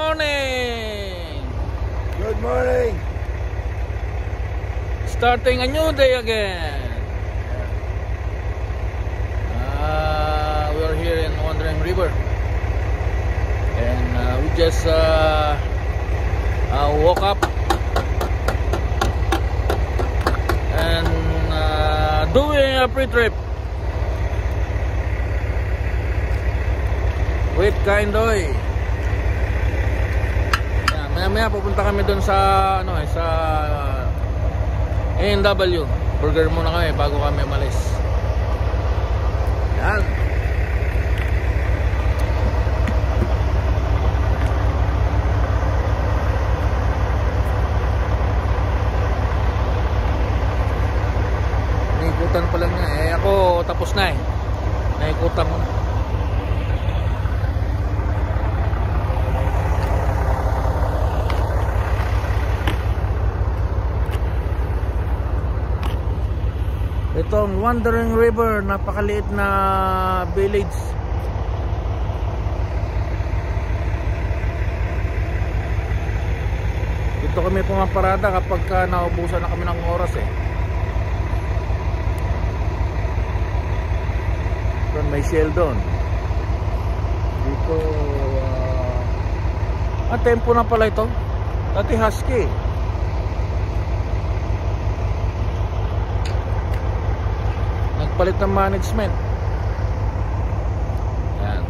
morning! Good morning! Starting a new day again. We are here in Wandering River, and we just woke up and doing a pre-trip with Kaindoy. Maya pupunta kami dun sa sa A&W. Burger muna kami bago kami malis. Yan. Naikutan pa lang niya. Ako tapos na naikutan mo. Itong Wandering River, napakaliit na village. Dito kami pumaparada kapag naubusan na kami ng oras Doon may shell doon. Dito tempo na pala ito. Dati husky. Palit ng management. Yan.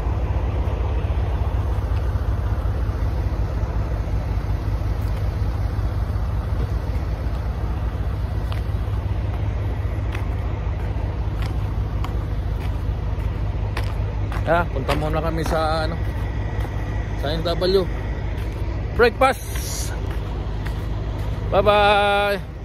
Punta muna kami sa sa A&W. Breakfast. Bye bye.